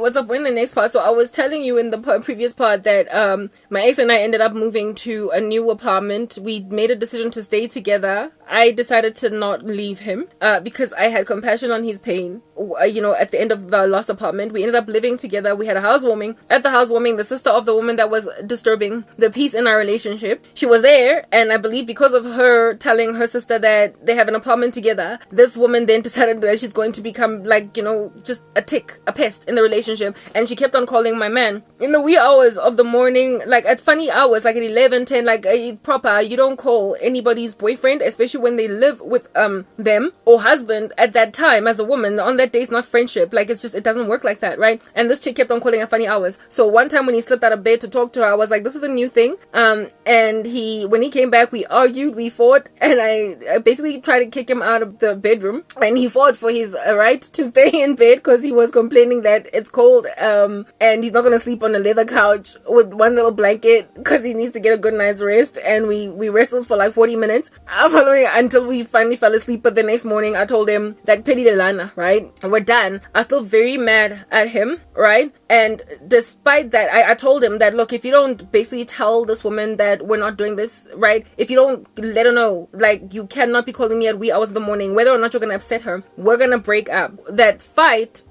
what's up in the next part? So I was telling you in the previous part that my ex and I ended up moving to a new apartment. We made a decision to stay together. I decided to not leave him because I had compassion on his pain. At the end of the last apartment, we ended up living together. We had a housewarming. At the housewarming, the sister of the woman that was disturbing the peace in our relationship, she was there, and I believe because of her telling her sister that they have an apartment together, this woman then decided that she's going to become just a pest in the relationship, and she kept on calling my man in the wee hours of the morning, like at funny hours, like at 11, 10, like proper. You don't call anybody's boyfriend, especially when they live with them or husband at that time as a woman. On that day, it's not friendship. Like, it doesn't work like that, right? And this chick kept on calling at funny hours. So one time when he slipped out of bed to talk to her, I was like, this is a new thing. And when he came back, we argued, we fought, and I basically tried to kick him out of the bedroom, and he fought for his right to stay in bed because he was complaining that it's cold, and he's not going to sleep on a leather couch with one little blanket because he needs to get a good night's rest. And we wrestled for like 40 minutes following until we finally fell asleep. But the next morning I told him that pity de lana, right? We're done. I'm still very mad at him, right? And despite that, I told him that, look, if you don't basically tell this woman that we're not doing this, right? If you don't let her know, like, you cannot be calling me at wee hours of the morning, whether or not you're going to upset her, we're going to break up. That fight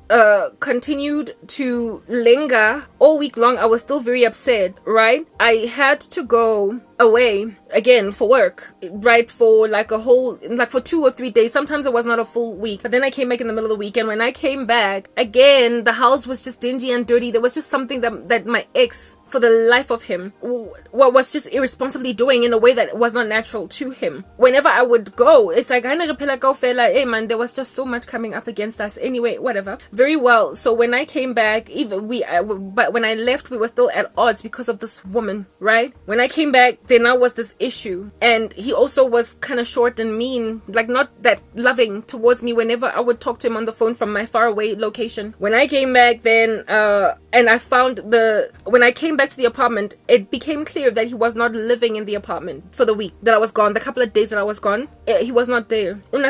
continued to linger all week long. I was still very upset, right? I had to go away again for work, right, for for 2 or 3 days. Sometimes it was not a full week, but then I came back in the middle of the week, and when I came back again, the house was just dingy and dirty. There was just something that my ex, for the life of him, was just irresponsibly doing in a way that was not natural to him. Whenever I would go, it's like, hey man, there was just so much coming up against us. Anyway, whatever. Very well. So when I came back, but when I left, we were still at odds because of this woman, right? When I came back, there now was this issue, and he also was kind of short and mean, like not that loving towards me whenever I would talk to him on the phone from my faraway location. When I came back then, and I found when I came back to the apartment, it became clear that he was not living in the apartment for the week that I was gone. The couple of days that I was gone, he was not there. And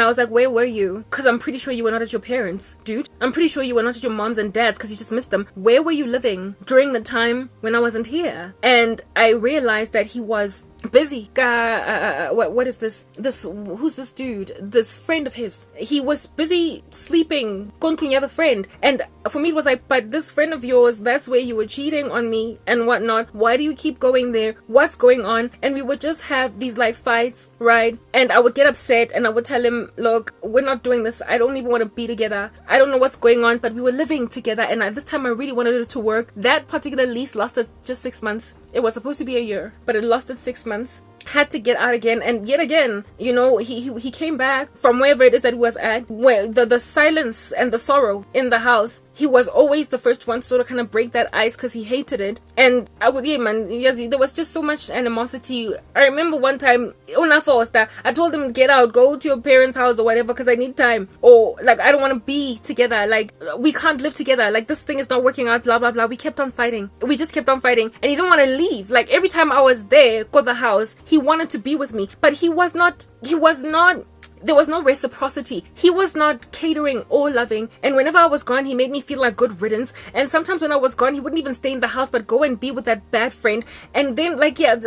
I was like, where were you? Because I'm pretty sure you were not at your parents, dude. I'm pretty sure you were not at your mom's and dad's because you just missed them. Where were you living during the time when I wasn't here? And I realized that he was busy. What is this? Who's this dude? This friend of his. He was busy sleeping. The friend. And for me, it was like, but this friend of yours, that's where you were cheating on me and whatnot. Why do you keep going there? What's going on? And we would just have these like fights, right? And I would get upset and I would tell him, look, we're not doing this. I don't even want to be together. I don't know what's going on, but we were living together. And at this time, I really wanted it to work. That particular lease lasted just 6 months. It was supposed to be a year, but it lasted 6 months. Had to get out again, and yet again, he came back from wherever it is that he was at, where the silence and the sorrow in the house. He was always the first one to sort of kind of break that ice because he hated it. And there was just so much animosity. I remember one time, I told him, get out, go to your parents' house or whatever, because I need time, or like, I don't want to be together, like, we can't live together, like, this thing is not working out, blah blah blah. We kept on fighting. We just kept on fighting, and he didn't want to leave. Like, every time I was there, go the house, he wanted to be with me, but he was not, there was no reciprocity. He was not catering or loving. And whenever I was gone, he made me feel like good riddance. And sometimes when I was gone, he wouldn't even stay in the house, but go and be with that bad friend. And then,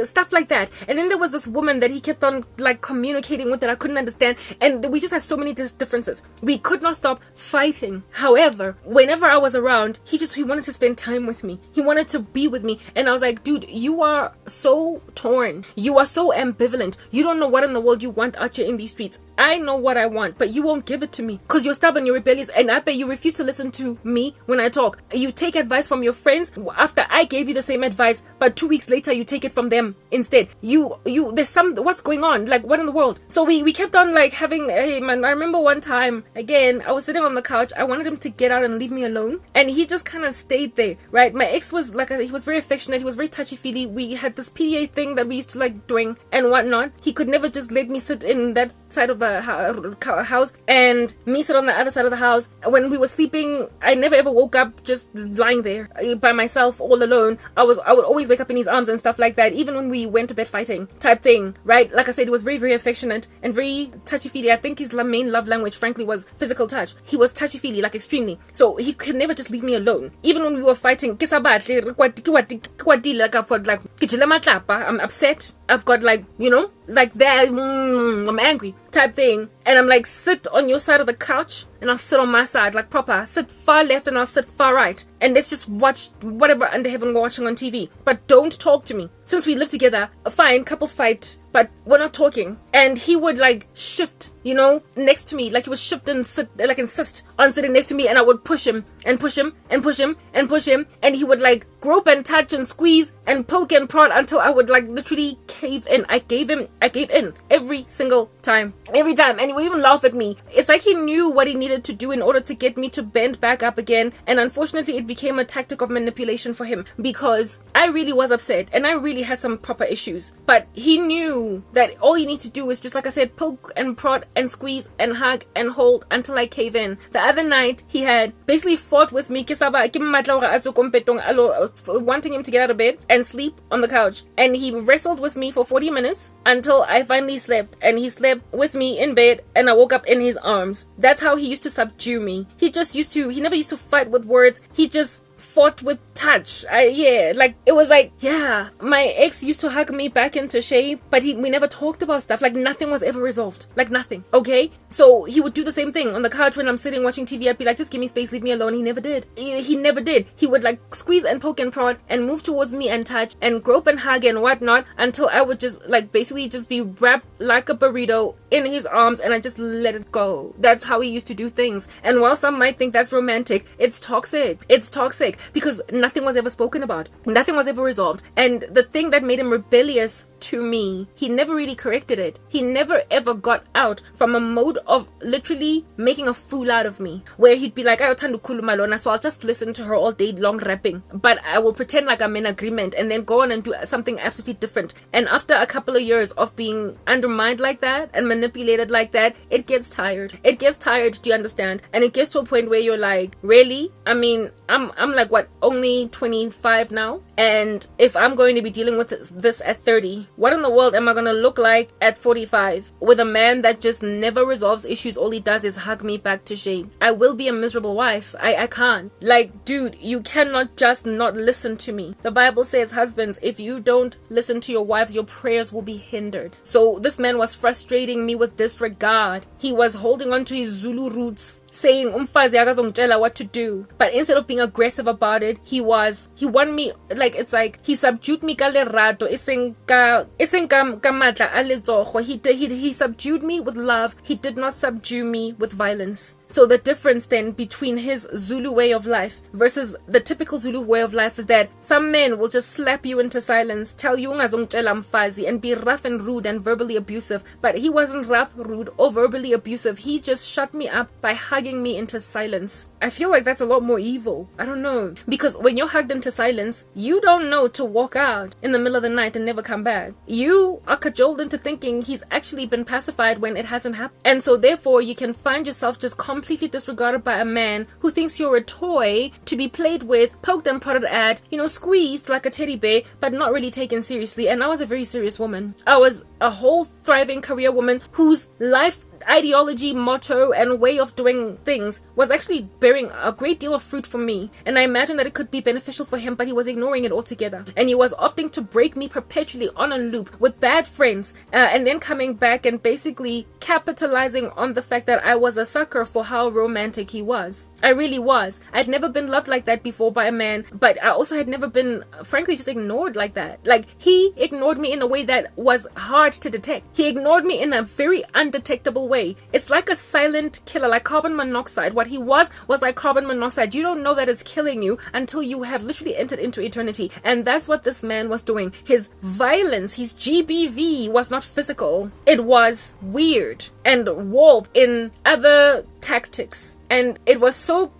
stuff like that. And then there was this woman that he kept on, like, communicating with that I couldn't understand. And we just had so many differences. We could not stop fighting. However, whenever I was around, he wanted to spend time with me. He wanted to be with me. And I was like, dude, you are so torn. You are so ambivalent. You don't know what in the world you want out here in these streets. I know what I want, but you won't give it to me because you're stubborn, you're rebellious, and I bet you refuse to listen to me when I talk. You take advice from your friends after I gave you the same advice, but 2 weeks later you take it from them instead. What's going on? Like, what in the world? So we kept on like having, hey man, I remember one time, again, I was sitting on the couch, I wanted him to get out and leave me alone, and he just kind of stayed there, right? My ex was like, he was very affectionate, he was very touchy-feely. We had this PDA thing that we used to like doing and whatnot. He could never just let me sit in that side of the house and me sit on the other side of the house. When we were sleeping, I never ever woke up just lying there by myself all alone. I would always wake up in his arms and stuff like that, even when we went to bed fighting type thing, right? Like I said, he was very, very affectionate and very touchy-feely. I think his main love language, frankly, was physical touch. He was touchy-feely, like extremely. So he could never just leave me alone. Even when we were fighting, I'm upset. I've got like, like that, I'm angry type thing. And I'm like, sit on your side of the couch and I'll sit on my side, like proper. Sit far left and I'll sit far right. And let's just watch whatever under heaven we're watching on TV. But don't talk to me. Since we live together, fine, couples fight, but we're not talking. And he would like shift, next to me. Like he would shift and sit, like insist on sitting next to me. And I would push him and push him and push him and push him. And he would like grope and touch and squeeze and poke and prod until I would like literally cave in. I gave in every single time. Every time. And he would even laugh at me. It's like he knew what he needed to do in order to get me to bend back up again. And unfortunately, it became a tactic of manipulation for him because I really was upset and I really had some proper issues. But he knew that all you need to do is just, like I said, poke and prod and squeeze and hug and hold until I cave in. The other night, he had basically fought with me, wanting him to get out of bed and sleep on the couch. And he wrestled with me for 40 minutes until I finally slept. And he slept with me in bed and I woke up in his arms. That's how he used to subdue me. He never used to fight with words. He just fought with touch. It was like, my ex used to hug me back into shape, but we never talked about stuff. Like nothing was ever resolved. Like nothing. Okay? So he would do the same thing on the couch when I'm sitting watching TV. I'd be like, just give me space, leave me alone. He never did. He never did. He would like squeeze and poke and prod and move towards me and touch and grope and hug and whatnot until I would just like basically just be wrapped like a burrito in his arms and I just let it go. That's how he used to do things. And while some might think that's romantic, it's toxic. It's toxic because nothing was ever spoken about. Nothing was ever resolved. And the thing that made him rebellious to me, he never really corrected it. He never ever got out from a mode of literally making a fool out of me, where he'd be like, so I'll just listen to her all day long rapping, but I will pretend like I'm in agreement and then go on and do something absolutely different. And after a couple of years of being undermined like that and manipulated like that, it gets tired. It gets tired, do you understand? And it gets to a point where you're like, really? I mean, I'm like, what, only 25 now? And if I'm going to be dealing with this at 30, what in the world am I going to look like at 45 with a man that just never resolves issues? All he does is hug me back to shape. I will be a miserable wife. I can't. Like, dude, you cannot just not listen to me. The Bible says, husbands, if you don't listen to your wives, your prayers will be hindered. So this man was frustrating me with disregard. He was holding on to his Zulu roots, saying umfazi akazongitshela what to do. But instead of being aggressive about it, he won me. Like, it's like he subdued me ka lerato, iseng ka matla a letsogo. He subdued me with love. He did not subdue me with violence. So the difference then between his Zulu way of life versus the typical Zulu way of life is that some men will just slap you into silence, tell you ungazongitshela mfazi, and be rough and rude and verbally abusive. But he wasn't rough, rude, or verbally abusive. He just shut me up by hugging me into silence. I feel like that's a lot more evil. I don't know. Because when you're hugged into silence, you don't know to walk out in the middle of the night and never come back. You are cajoled into thinking he's actually been pacified when it hasn't happened. And so therefore you can find yourself just completely disregarded by a man who thinks you're a toy to be played with, poked and prodded at, squeezed like a teddy bear, but not really taken seriously. And I was a very serious woman. I was a whole thriving career woman whose life ideology, motto, and way of doing things was actually bearing a great deal of fruit for me. And I imagine that it could be beneficial for him, but he was ignoring it altogether. And he was opting to break me perpetually on a loop with bad friends, and then coming back and basically capitalizing on the fact that I was a sucker for how romantic he was. I really was. I'd never been loved like that before by a man, but I also had never been, frankly, just ignored like that. Like, he ignored me in a way that was hard to detect. He ignored me in a very undetectable way. It's like a silent killer, like carbon monoxide. What he was like carbon monoxide. You don't know that it's killing you until you have literally entered into eternity. And that's what this man was doing. His violence, his GBV was not physical. It was weird and warped in other tactics. And it was so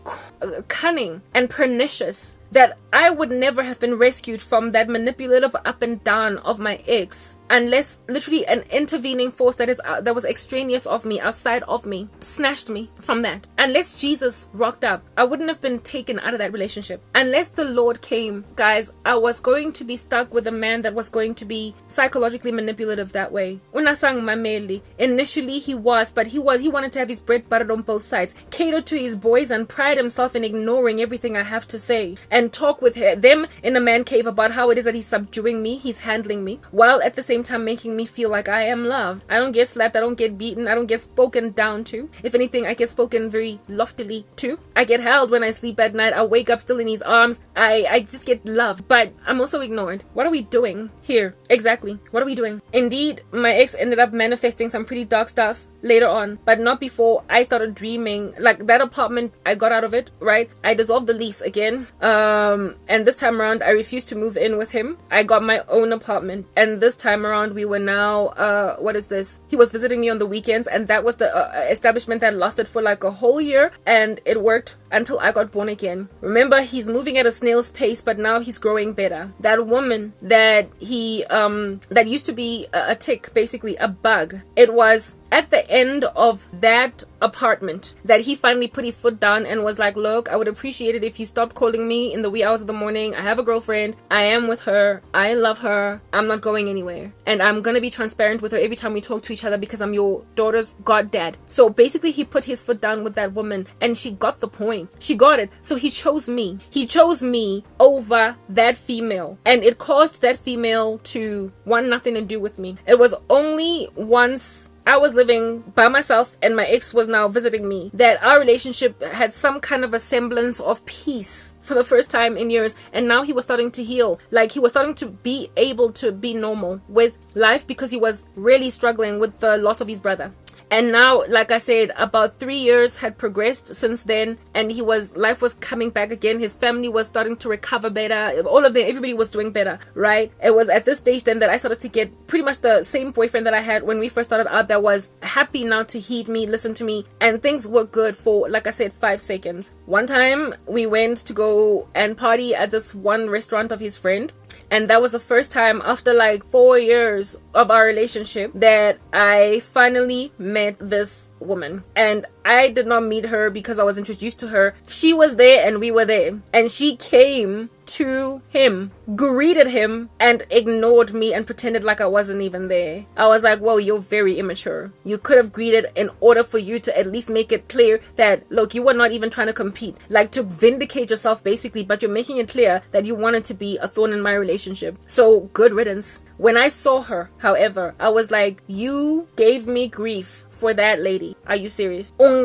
cunning and pernicious that I would never have been rescued from that manipulative up and down of my ex unless literally an intervening force that was extraneous of me, outside of me, snatched me from that. Unless Jesus rocked up, I wouldn't have been taken out of that relationship. Unless the Lord came, guys, I was going to be stuck with a man that was going to be psychologically manipulative that way. Unasang mameli. Initially he was, but he wanted to have his bread buttered on both sides, cater to his boys and pride himself in ignoring everything I have to say, and talk with them in a man cave about how it is that he's subduing me, he's handling me, while at the same time making me feel like I am loved. I don't get slapped, I don't get beaten, I don't get spoken down to. If anything, I get spoken very loftily to. I get held when I sleep at night. I wake up still in his arms. I just get loved, but I'm also ignored. What are we doing here? Exactly. What are we doing? Indeed, my ex ended up manifesting some pretty dark stuff later on, but not before I started dreaming. Like, that apartment, I got out of it, right? I dissolved the lease again, and this time around I refused to move in with him. I got my own apartment, and this time around we were now what is this, he was visiting me on the weekends, and that was the establishment that lasted for like a whole year, and it worked until I got born again. Remember, he's moving at a snail's pace, but now he's growing better. That woman that he that used to be a tick, basically a bug, it was at the end of that apartment that he finally put his foot down and was like, look, I would appreciate it if you stopped calling me in the wee hours of the morning. I have a girlfriend, I am with her, I love her, I'm not going anywhere, and I'm gonna be transparent with her every time we talk to each other because I'm your daughter's goddad. So basically he put his foot down with that woman, and she got the point, she got it. So he chose me over that female, and it caused that female to want nothing to do with me. It was only once I was living by myself and my ex was now visiting me that our relationship had some kind of a semblance of peace for the first time in years. And now he was starting to heal. Like, he was starting to be able to be normal with life because he was really struggling with the loss of his brother. And now, like I said, about 3 years had progressed since then, and life was coming back again. His family was starting to recover better. All of them, everybody was doing better, right? It was at this stage then that I started to get pretty much the same boyfriend that I had when we first started out, that was happy now to heed me, listen to me, and things were good for, like I said, 5 seconds. One time we went to go and party at this one restaurant of his friend, and that was the first time after like 4 years of our relationship that I finally met this woman. And I did not meet her because I was introduced to her. She was there and we were there, and she came to him, greeted him, and ignored me and pretended like I wasn't even there. I was like, whoa, you're very immature. You could have greeted in order for you to at least make it clear that, look, you were not even trying to compete, like to vindicate yourself basically, but you're making it clear that you wanted to be a thorn in my relationship. So good riddance. When I saw her, however, I was like, you gave me grief for that lady. Are you serious? How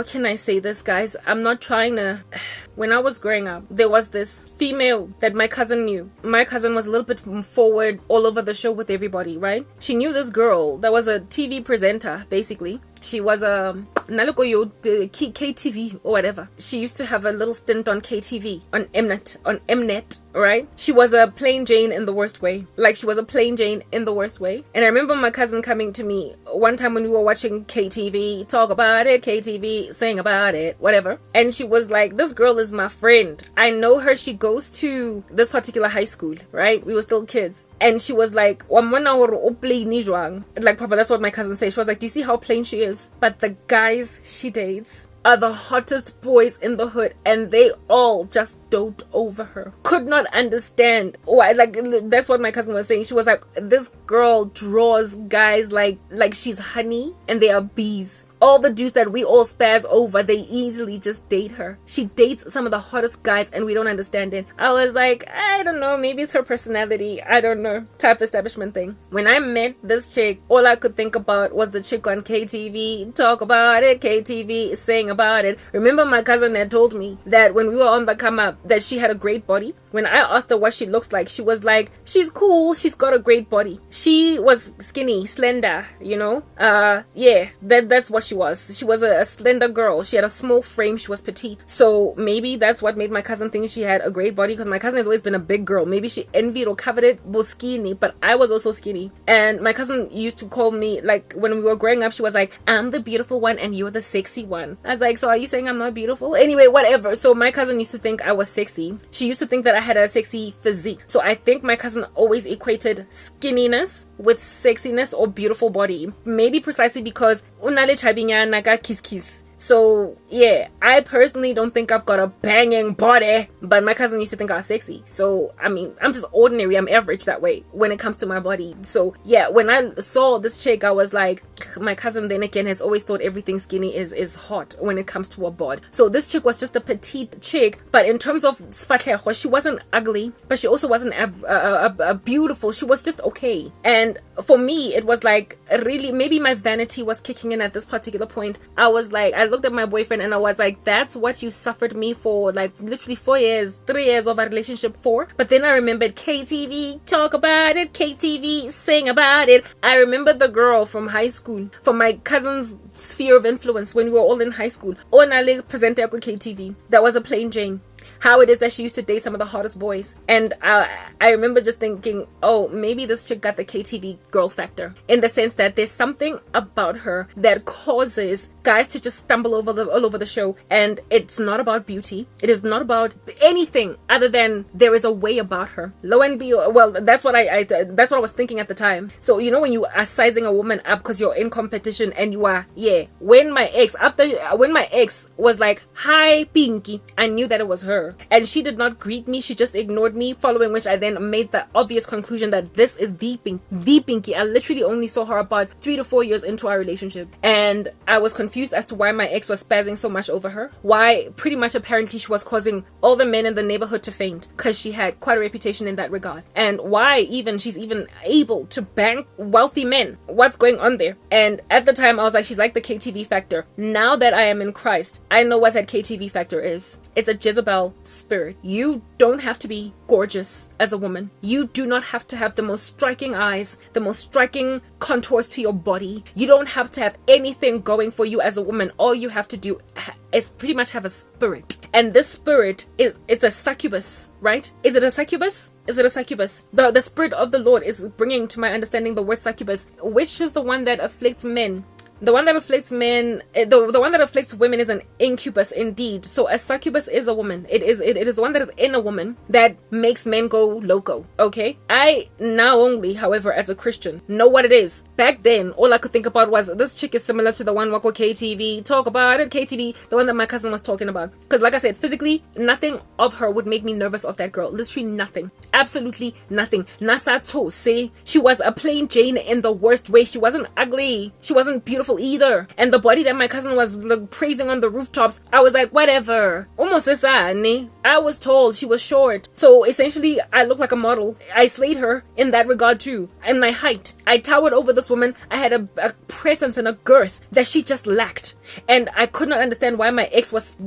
can I say this, guys? I'm not trying to... When I was growing up, there was this female that my cousin knew. My cousin was a little bit forward all over the show with everybody, right? She knew this girl that was a TV presenter, basically. She was a KTV or whatever. She used to have a little stint on KTV, on Mnet, right? She was a plain Jane in the worst way. Like, she was a plain Jane in the worst way. And I remember my cousin coming to me one time when we were watching KTV, talk about it, KTV, sing about it, whatever. And she was like, this girl is my friend. I know her. She goes to this particular high school, right? We were still kids. And she was like, like, proper, that's what my cousin said. She was like, do you see how plain she is? But the guys she dates are the hottest boys in the hood, and they all just dote over her. Could not understand why. Like, that's what my cousin was saying. She was like, this girl draws guys like she's honey and they are bees. All the dudes that we all spaz over, they easily just date her. She dates some of the hottest guys and we don't understand it. I was like, I don't know, maybe it's her personality, I don't know, type establishment thing. When I met this chick, all I could think about was the chick on KTV, talk about it, KTV, sing about it. Remember, my cousin had told me that when we were on the come up, that she had a great body. When I asked her what she looks like, she was like, she's cool, she's got a great body. She was skinny, slender, you know, yeah, that's what she was. She was a slender girl. She had a small frame. She was petite. So maybe that's what made my cousin think she had a great body, because my cousin has always been a big girl. Maybe she envied or coveted was skinny, but I was also skinny. And my cousin used to call me, like, when we were growing up, she was like, I'm the beautiful one and you're the sexy one. I was like, so are you saying I'm not beautiful? Anyway, whatever. So my cousin used to think I was sexy. She used to think that I had a sexy physique. So I think my cousin always equated skinniness with sexiness or beautiful body. Maybe precisely because unale chabinya naga kiss kiss. So yeah, I personally don't think I've got a banging body, but my cousin used to think I was sexy. So I mean, I'm just ordinary. I'm average that way when it comes to my body. So yeah, when I saw this chick, I was like, my cousin then again has always thought everything skinny is hot when it comes to a bod. So this chick was just a petite chick, but in terms of sfatleho, she wasn't ugly, but she also wasn't beautiful. She was just okay. And for me, it was like, really, maybe my vanity was kicking in at this particular point. I was like, I looked at my boyfriend and I was like, that's what you suffered me for, like literally 4 years, 3 years of a relationship for. But then I remembered KTV, talk about it, KTV, sing about it. I remember the girl from high school, from my cousin's sphere of influence when we were all in high school. Onale presente ako KTV. That was a plain Jane. How it is that she used to date some of the hottest boys. And I remember just thinking, oh, maybe this chick got the KTV girl factor, in the sense that there's something about her that causes guys to just stumble all over the show. And it's not about beauty. It is not about anything other than there is a way about her. Lo and behold, well, that's what that's what I was thinking at the time. So you know, when you are sizing a woman up because you're in competition and you are, when my ex was like, hi Pinky, I knew that it was her. And she did not greet me, she just ignored me, following which I then made the obvious conclusion that this is the Pinky. I literally only saw her about 3 to 4 years into our relationship, and I was confused as to why my ex was spazzing so much over her. Why pretty much apparently she was causing all the men in the neighborhood to faint, because she had quite a reputation in that regard. And why she's even able to bang wealthy men. What's going on there? And at the time I was like, she's like the KTV factor. Now that I am in Christ, I know what that KTV factor is. It's a Jezebel spirit. You don't have to be gorgeous as a woman. You do not have to have the most striking eyes, the most striking contours to your body. You don't have to have anything going for you as a woman. All you have to do is pretty much have a spirit. And this spirit it's a succubus, right? Is it a succubus? Is it a succubus? The spirit of the Lord is bringing to my understanding the word succubus, which is the one that afflicts men. The one that afflicts men, the one that afflicts women is an incubus indeed. So a succubus is a woman. It is the one that is in a woman that makes men go loco. Okay? I now only, however, as a Christian, know what it is. Back then, all I could think about was, this chick is similar to the one wako KTV. Talk about it, KTV. The one that my cousin was talking about. Because like I said, physically, nothing of her would make me nervous of that girl. Literally nothing. Absolutely nothing. Nasato say she was a plain Jane in the worst way. She wasn't ugly. She wasn't beautiful either. And the body that my cousin was like, praising on the rooftops, I was like, whatever. Almost I was told she was short. So essentially, I looked like a model. I slayed her in that regard too. And my height, I towered over this woman. I had a presence and a girth that she just lacked. And I could not understand why my ex was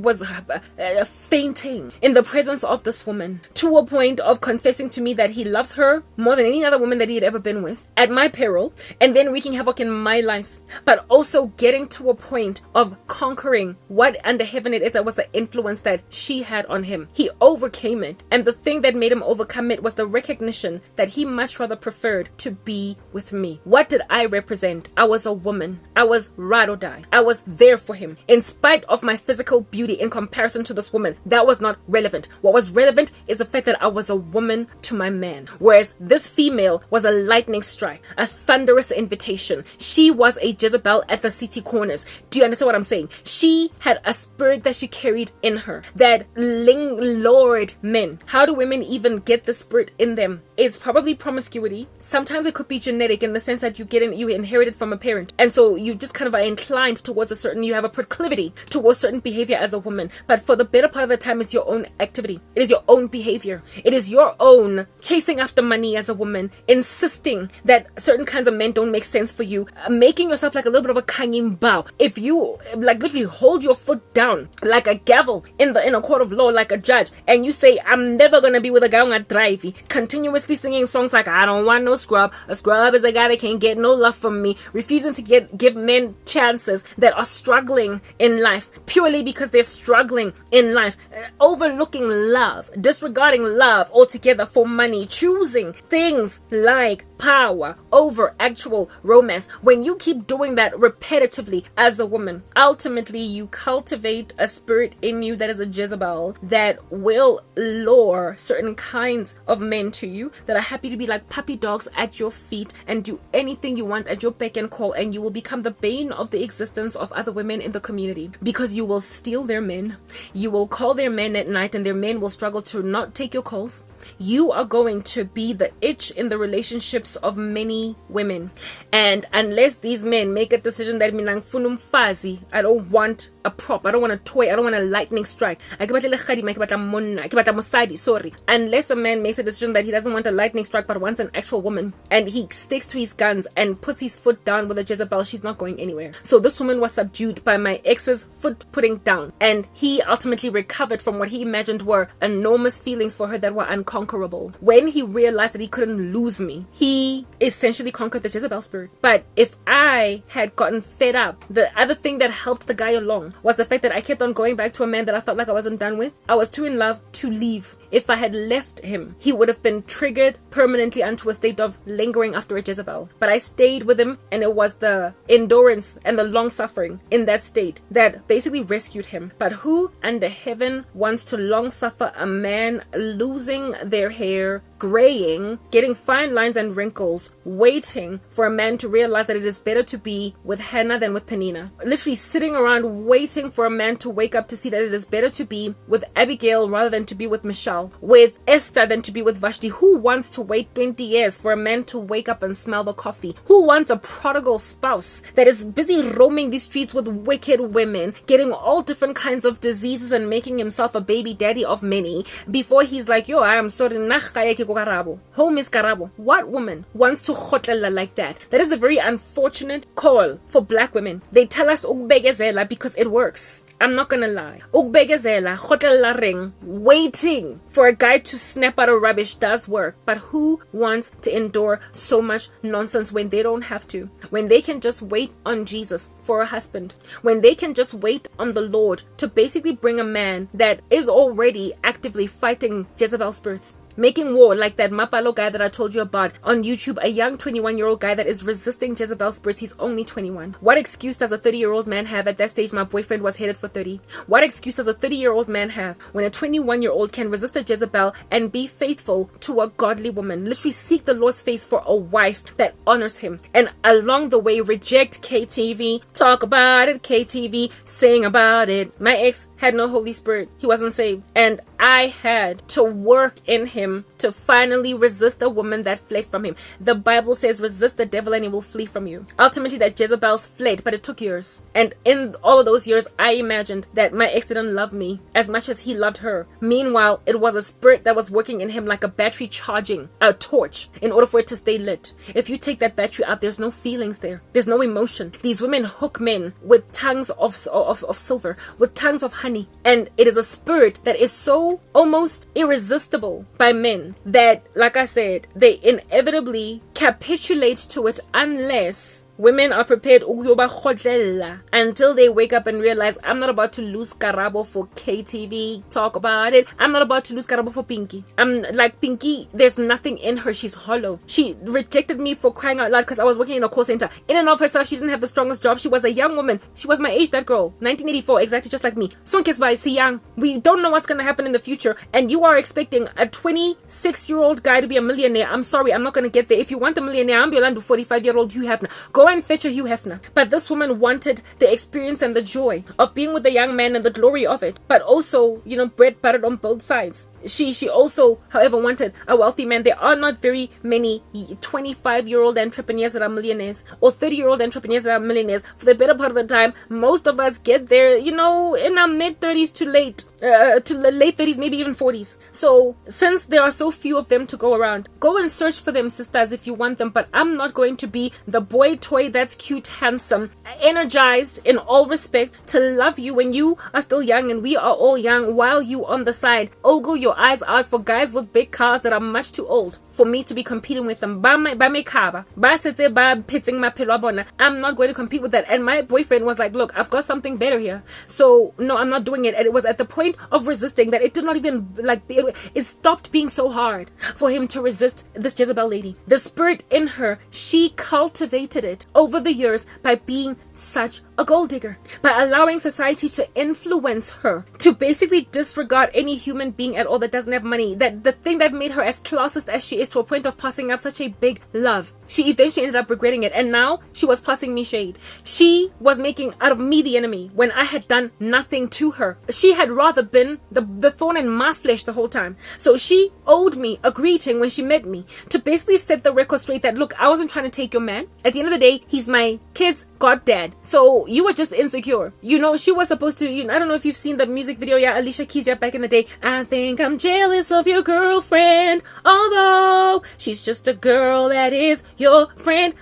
fainting in the presence of this woman, to a point of confessing to me that he loves her more than any other woman that he had ever been with, at my peril, and then wreaking havoc in my life, but also getting to a point of conquering what under heaven it is that was the influence that she had on him. He overcame it, and the thing that made him overcome it was the recognition that he much rather preferred to be with me. What did I represent? I was a woman. I was ride or die. I was there for him. In spite of my physical beauty in comparison to this woman, that was not relevant. What was relevant is the fact that I was a woman to my man. Whereas this female was a lightning strike, a thunderous invitation. She was a Jezebel at the city corners. Do you understand what I'm saying? She had a spirit that she carried in her that lured men. How do women even get the spirit in them? It's probably promiscuity. Sometimes it could be genetic, in the sense that you inherit it from a parent, and so you just kind of are inclined towards you have a proclivity towards certain behavior as a woman. But for the better part of the time, it's your own activity. It is your own behavior. It is your own chasing after money as a woman, insisting that certain kinds of men don't make sense for you, making yourself like a little bit of a kanging bow. If you like literally hold your foot down like a gavel in a court of law, like a judge, and you say, I'm never gonna be with a guy on a drive, continuously singing songs like I don't want no scrub. A scrub is a guy that can't get no love from me, refusing to give men chances that are struggling in life purely because they're struggling in life, overlooking love, disregarding love altogether for money, choosing things like power over actual romance. When you keep doing that repetitively as a woman, ultimately you cultivate a spirit in you that is a Jezebel that will lure certain kinds of men to you that are happy to be like puppy dogs at your feet and do anything you want at your beck and call, and you will become the bane of the existence of other women in the community because you will steal their men. You will call their men at night and their men will struggle to not take your calls. You are going to be the itch in the relationships of many women, and unless these men make a decision that I don't want a prop, I don't want a toy, I don't want a lightning strike, sorry, unless a man makes a decision that he doesn't want a lightning strike but wants an actual woman, and he sticks to his guns and puts his foot down with a Jezebel, she's not going anywhere. So this woman was subdued by my ex's foot putting down, and he ultimately recovered from what he imagined were enormous feelings for her that were unconquerable. When he realized that he couldn't lose me, he essentially conquered the Jezebel spirit. But if I had gotten fed up, the other thing that helped the guy along was the fact that I kept on going back to a man that I felt like I wasn't done with. I was too in love to leave. If I had left him, he would have been triggered permanently onto a state of lingering after a Jezebel. But I stayed with him, and it was the endurance and the long suffering in that state that basically rescued him. But who under heaven wants to long suffer a man losing their hair, graying, getting fine lines and wrinkles, waiting for a man to realize that it is better to be with Hannah than with Penina? Literally sitting around waiting for a man to wake up to see that it is better to be with Abigail rather than to be with Michelle, with Esther than to be with Vashti. Who wants to wait 20 years for a man to wake up and smell the coffee? Who wants a prodigal spouse that is busy roaming these streets with wicked women, getting all different kinds of diseases and making himself a baby daddy of many before he's like, yo, I am sorry, home is karabo? What woman wants to khotlela like that? That is a very unfortunate call for black women. They tell us ukubegezela because it works. I'm not gonna lie. Ukubegezela, khotlela ring, waiting for a guy to snap out of rubbish does work. But who wants to endure so much nonsense when they don't have to? When they can just wait on Jesus for a husband? When they can just wait on the Lord to basically bring a man that is already actively fighting Jezebel spirits? Making war like that Mapalo guy that I told you about on YouTube, a young 21-year-old guy that is resisting Jezebel spirits. He's only 21. What excuse does a 30-year-old man have? At that stage, my boyfriend was headed for 30. What excuse does a 30-year-old man have when a 21-year-old can resist a Jezebel and be faithful to a godly woman? Literally seek the Lord's face for a wife that honors him, and along the way reject KTV, talk about it, KTV, sing about it. My ex had no Holy Spirit. He wasn't saved, and I had to work in him to finally resist a woman that fled from him. The Bible says resist the devil and he will flee from you. Ultimately that Jezebel's fled, but it took years, and in all of those years I imagined that my ex didn't love me as much as he loved her. Meanwhile, it was a spirit that was working in him like a battery charging a torch in order for it to stay lit. If you take that battery out, there's no feelings there, there's no emotion. These women hook men with tongues of silver, with tongues of honey, and it is a spirit that is so almost irresistible by men that, like I said, they inevitably capitulate to it unless women are prepared until they wake up and realize, I'm not about to lose Karabo for KTV, talk about it. I'm not about to lose Karabo for Pinky. I'm like, Pinky, there's nothing in her. She's hollow. She rejected me for crying out loud because I was working in a call center. In and of herself, she didn't have the strongest job. She was a young woman. She was my age, that girl. 1984, exactly just like me. Sonkes si young. We don't know what's going to happen in the future. And you are expecting a 26-year-old guy to be a millionaire. I'm sorry, I'm not going to get there. If you want a millionaire, I'm Yolanda, 45-year-old Hugh Hefner. Go and fetch a Hugh Hefner. But this woman wanted the experience and the joy of being with the young man and the glory of it, but also, bread buttered on both sides. She also, however, wanted a wealthy man. There are not very many 25-year-old entrepreneurs that are millionaires, or 30-year-old entrepreneurs that are millionaires. For the better part of the time, most of us get there, in our mid-30s to the late 30s, maybe even 40s. So since there are so few of them to go around, go and search for them, sisters, if you want them. But I'm not going to be the boy toy that's cute, handsome, energized in all respect to love you when you are still young and we are all young, while you on the side ogle your eyes out for guys with big cars that are much too old for me to be competing with them. I'm not going to compete with that. And my boyfriend was like, look, I've got something better here, so no, I'm not doing it. And it was at the point of resisting that it did not even, it stopped being so hard for him to resist this Jezebel lady. The spirit in her, she cultivated it over the years by being such a gold digger, by allowing society to influence her to basically disregard any human being at all that doesn't have money. That the thing that made her as classist as she is, to a point of passing up such a big love, she eventually ended up regretting it. And now she was passing me shade. She was making out of me the enemy when I had done nothing to her. She had rather been the thorn in my flesh the whole time. So she owed me a greeting when she met me, to basically set the record straight that, look, I wasn't trying to take your man. At the end of the day, he's my kid's goddad. So you were just insecure. She was supposed to, I don't know if you've seen the music video, Alicia Keys, back in the day. I think I'm jealous of your girlfriend, although she's just a girl that is your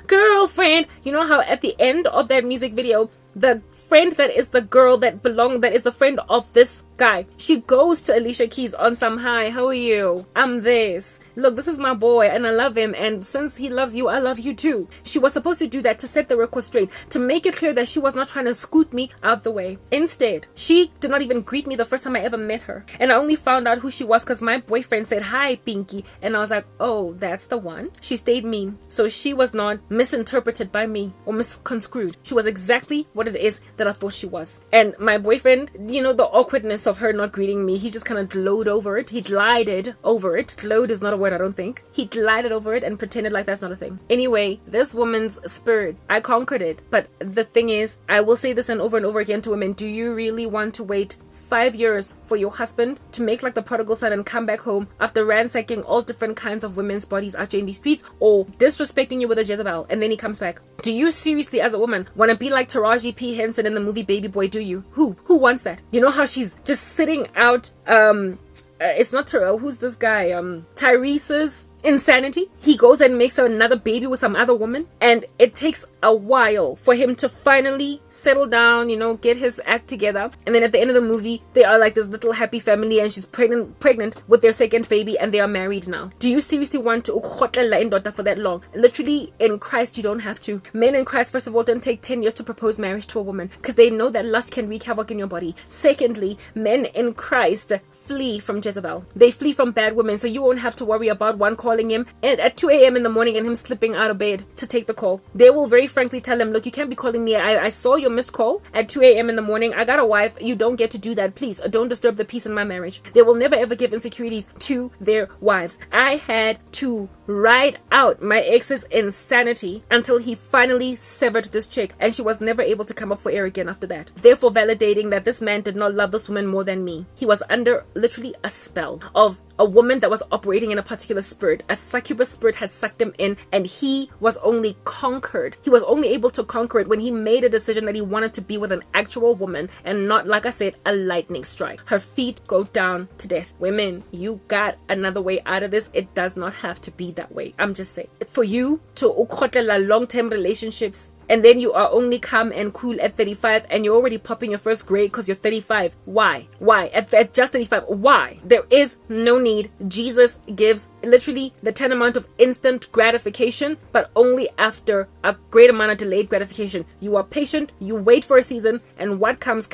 girlfriend. You know how at the end of that music video, the friend that is the girl that is the friend of this guy, she goes to Alicia Keys on some high, how are you? I'm this. Look, this is my boy and I love him, and since he loves you, I love you too. She was supposed to do that to set the record straight, to make it clear that she was not trying to scoot me out the way. Instead, she did not even greet me the first time I ever met her, and I only found out who she was because my boyfriend said, hi Pinky, and I was like, oh, that's the one. She stayed mean, so she was not misinterpreted by me or misconstrued. She was exactly what it is that I thought she was. And my boyfriend, the awkwardness of her not greeting me, he just kind of glowed over it. He glided over it. Glowed is not a word, I don't think. He glided over it and pretended like that's not a thing. Anyway, this woman's spirit, I conquered it. But the thing is, I will say this and over again to women, do you really want to wait 5 years for your husband to make like the prodigal son and come back home after ransacking all different kinds of women's bodies out in these streets, or disrespecting you with a Jezebel, and then he comes back? Do you seriously, as a woman, want to be like Taraji P. Henson in the movie Baby Boy? Do you? Who wants that? You know how she's just sitting out it's not Terrell, who's this guy, Tyrese's insanity. He goes and makes another baby with some other woman, and it takes a while for him to finally settle down, get his act together, and then at the end of the movie they are like this little happy family, and she's pregnant with their second baby, and they are married now. Do you seriously want to ukhotlela indoda for that long? Literally, in Christ you don't have to. Men in Christ, first of all, don't take 10 years to propose marriage to a woman, because they know that lust can wreak havoc in your body. Secondly, men in Christ flee from Jezebel. They flee from bad women, so you won't have to worry about one calling him at 2 a.m. in the morning and him slipping out of bed to take the call. They will very frankly tell him, look, you can't be calling me. I saw your missed call at 2 a.m. in the morning. I got a wife. You don't get to do that. Please don't disturb the peace in my marriage. They will never ever give insecurities to their wives. I had to ride out my ex's insanity until he finally severed this chick, and she was never able to come up for air again after that, therefore validating that this man did not love this woman more than me. He was under literally a spell of a woman that was operating in a particular spirit. A succubus spirit had sucked him in, and he was only able to conquer it when he made a decision that he wanted to be with an actual woman and not, like I said, a lightning strike. Her feet go down to death. Women, you got another way out of this. It does not have to be that way. I'm just saying, for you to ukhotela long-term relationships and then you are only calm and cool at 35 and you're already popping your first grade because you're 35. Why? At just 35, why? There is no need. Jesus gives literally the 10 amount of instant gratification, but only after a great amount of delayed gratification. You are patient, you wait for a season, and what comes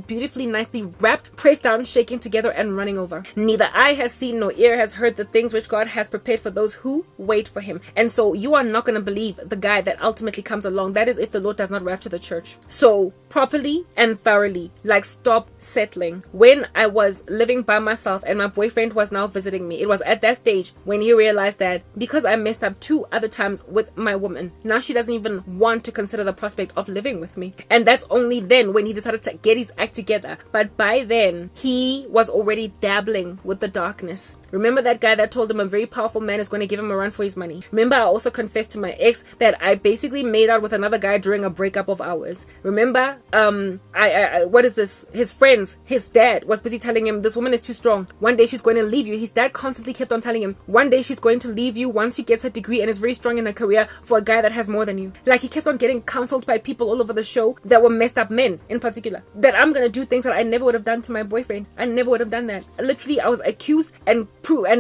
beautifully, nicely wrapped, pressed down, shaking together, and running over. Neither eye has seen nor ear has heard the things which God has prepared for those who wait for him. And so you are not going to believe the guy that ultimately comes along. That that is if the Lord does not rapture the church. So properly and thoroughly, like, stop settling. When I was living by myself and my boyfriend was now visiting me, it was at that stage when he realized that because I messed up 2 other times with my woman, now she doesn't even want to consider the prospect of living with me. And that's only then when he decided to get his act together. But by then, he was already dabbling with the darkness. Remember that guy that told him a very powerful man is going to give him a run for his money? Remember, I also confessed to my ex that I basically made out with another guy during a breakup of ours. Remember, what is this? His friends, his dad was busy telling him, this woman is too strong. One day she's going to leave you. His dad constantly kept on telling him, one day she's going to leave you once she gets her degree and is very strong in her career for a guy that has more than you. Like, he kept on getting counseled by people all over the show that were messed up men in particular. That I'm going to do things that I never would have done to my boyfriend. I never would have done that. Literally, I was accused and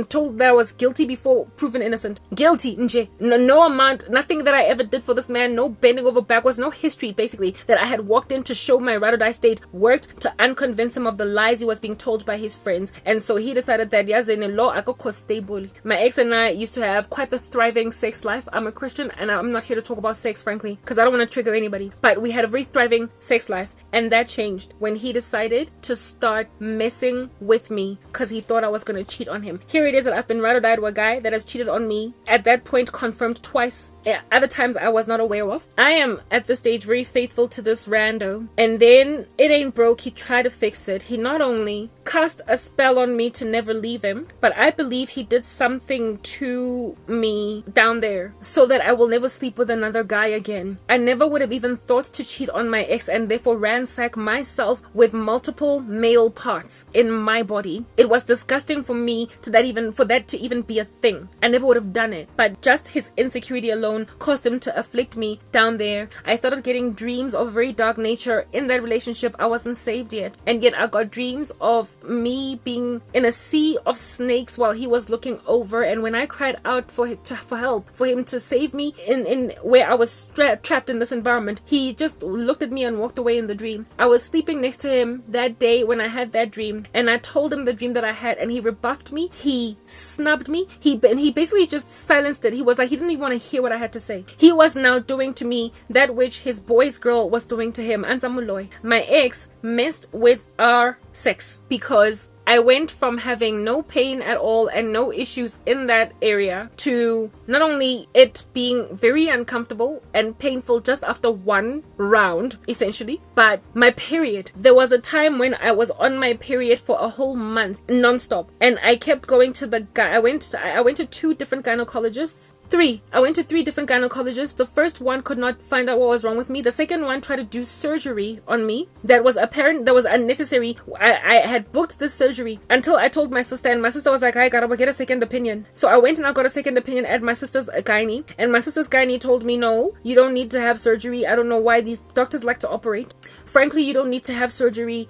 told that I was guilty before proven innocent. Guilty, nje. No amount, nothing that I ever did for this man, no bending over backwards, no history basically that I had walked in to show my ride or die state worked to unconvince him of the lies he was being told by his friends. And so he decided that in law I got stable. My ex and I used to have quite the thriving sex life. I'm a Christian and I'm not here to talk about sex, frankly, because I don't want to trigger anybody. But we had a very thriving sex life, and that changed when he decided to start messing with me because he thought I was going to cheat on him. Here it is that I've been ride or died with a guy that has cheated on me, at that point confirmed twice. Other times I was not aware of. I am at this stage very faithful to this rando, and then it ain't broke, he tried to fix it. He not only cast a spell on me to never leave him, but I believe he did something to me down there so that I will never sleep with another guy again. I never would have even thought to cheat on my ex and therefore ransack myself with multiple male parts in my body. It was disgusting for me for that to even be a thing. I never would have done it, but just his insecurity alone caused him to afflict me down there. I started getting dreams of very dark nature in that relationship. I wasn't saved yet, and yet I got dreams of me being in a sea of snakes while he was looking over, and when I cried out for help, for him to save me in where I was trapped in this environment, he just looked at me and walked away in the dream. I was sleeping next to him that day when I had that dream, and I told him the dream that I had, and he rebuffed me. He snubbed me. He basically just silenced it. He was like, he didn't even want to hear what I had to say. He was now doing to me that which his boy's girl was doing to him. Anzamuloy. My ex messed with our sex because I went from having no pain at all and no issues in that area to not only it being very uncomfortable and painful just after one round, essentially, but my period. There was a time when I was on my period for a whole month, non-stop, and I kept going to the guy. I went to 2 different gynecologists. I went to 3 different gynecologists. The first one could not find out what was wrong with me. The second one tried to do surgery on me that was unnecessary. I had booked this surgery until I told my sister, and my sister was like, I gotta get a second opinion. So I went and I got a second opinion at my sister's gynae, and my sister's gynae told me, no, you don't need to have surgery. I don't know why these doctors like to operate. Frankly, you don't need to have surgery.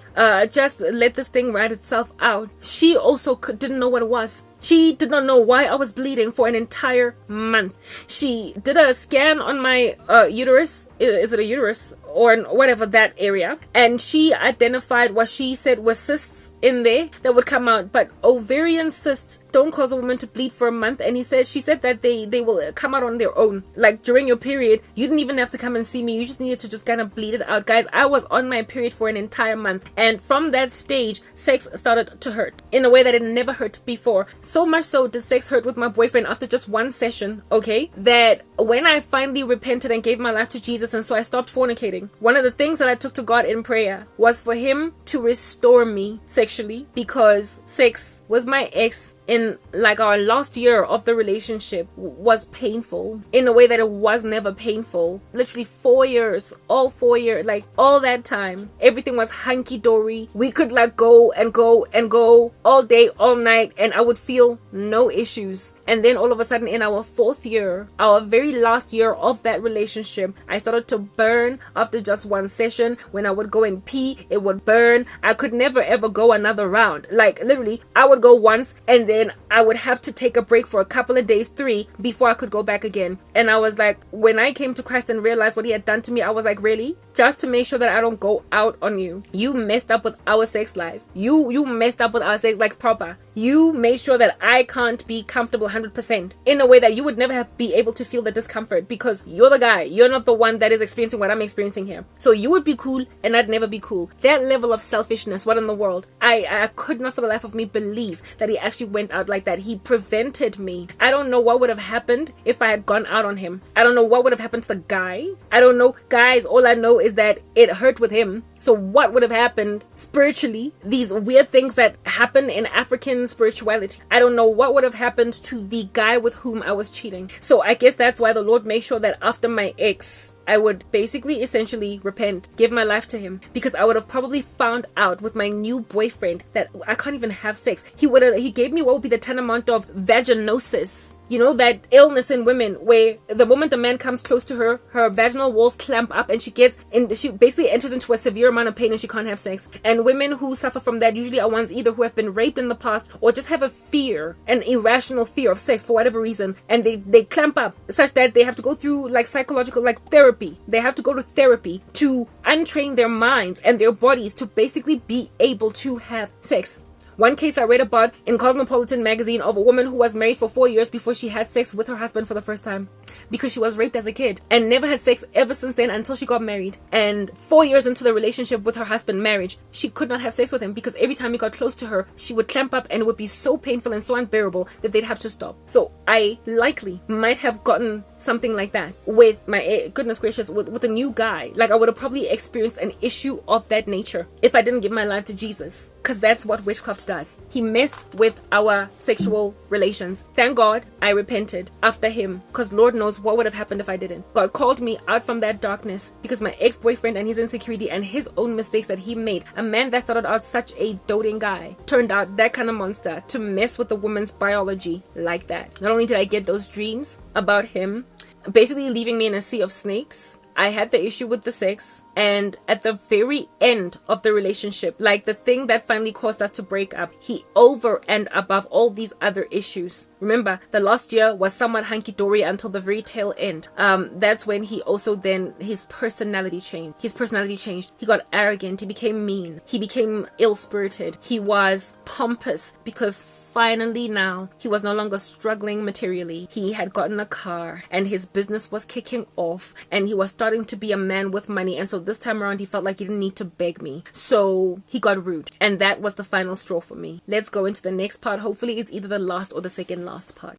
Just let this thing ride itself out. She also didn't know what it was. She did not know why I was bleeding for an entire month. She did a scan on my uterus. Is it a uterus? Or whatever, that area. And she identified what she said was cysts in there that would come out. But ovarian cysts don't cause a woman to bleed for a month. And she said that they will come out on their own. Like during your period, you didn't even have to come and see me. You just needed to just kind of bleed it out. Guys, I was on my period for an entire month. And from that stage, sex started to hurt in a way that it never hurt before. So much so did sex hurt with my boyfriend after just one session, okay? That when I finally repented and gave my life to Jesus, and so I stopped fornicating, one of the things that I took to God in prayer was for him to restore me sexually, because sex with my ex in like our last year of the relationship was painful in a way that it was never painful. Literally 4 years, all 4 years, like all that time, everything was hunky-dory. We could like go and go and go all day, all night, and I would feel no issues. And then all of a sudden in our 4th year, our very last year of that relationship, I started to burn after just one session. When I would go and pee, it would burn. I could never ever go another round. Like literally, I would go once and then I would have to take a break for a couple of days, 3, before I could go back again. And I was like, when I came to Christ and realized what he had done to me, I was like, really? just to make sure that I don't go out on you. You messed up with our sex life. You messed up with our sex, like, proper. You made sure that I can't be comfortable 100% in a way that you would never be able to feel the discomfort, because you're the guy. You're not the one that is experiencing what I'm experiencing here. So you would be cool and I'd never be cool. That level of selfishness, what in the world? I could not for the life of me believe that he actually went out like that. He prevented me. I don't know what would have happened if I had gone out on him. I don't know what would have happened to the guy. I don't know. Guys, all I know is that it hurt with him. So what would have happened spiritually? These weird things that happen in African spirituality. I don't know what would have happened to the guy with whom I was cheating. So I guess that's why the Lord made sure that after my ex, I would basically essentially repent, give my life to him, because I would have probably found out with my new boyfriend that I can't even have sex. He gave me what would be the tantamount of vaginosis. You know, that illness in women where the moment a man comes close to her, her vaginal walls clamp up and she basically enters into a severe amount of pain and she can't have sex. And women who suffer from that usually are ones either who have been raped in the past or just have a fear, an irrational fear of sex for whatever reason. And they clamp up such that they have to go through like psychological, like therapy. They have to go to therapy to untrain their minds and their bodies to basically be able to have sex. One case I read about in Cosmopolitan magazine of a woman who was married for 4 years before she had sex with her husband for the first time, because she was raped as a kid and never had sex ever since then until she got married. And 4 years into the relationship with her husband, marriage, she could not have sex with him because every time he got close to her, she would clamp up and it would be so painful and so unbearable that they'd have to stop. So I likely might have gotten something like that with my, goodness gracious, with a new guy. Like I would have probably experienced an issue of that nature if I didn't give my life to Jesus, because that's what witchcraft does. He messed with our sexual relations. Thank God I repented after him, because Lord knows what would have happened if I didn't. God called me out from that darkness because my ex-boyfriend and his insecurity and his own mistakes that he made, a man that started out such a doting guy, turned out that kind of monster to mess with a woman's biology like that. Not only did I get those dreams about him basically leaving me in a sea of snakes, I had the issue with the sex, and at the very end of the relationship, like the thing that finally caused us to break up, he over and above all these other issues. Remember, the last year was somewhat hunky-dory until the very tail end. That's when he also then, his personality changed. He got arrogant. He became mean. He became ill-spirited. He was pompous because finally now he was no longer struggling materially. He had gotten a car and his business was kicking off and he was starting to be a man with money, and so this time around he felt like he didn't need to beg me. So he got rude, and that was the final straw for me. Let's go into the next part. Hopefully it's either the last or the second last part.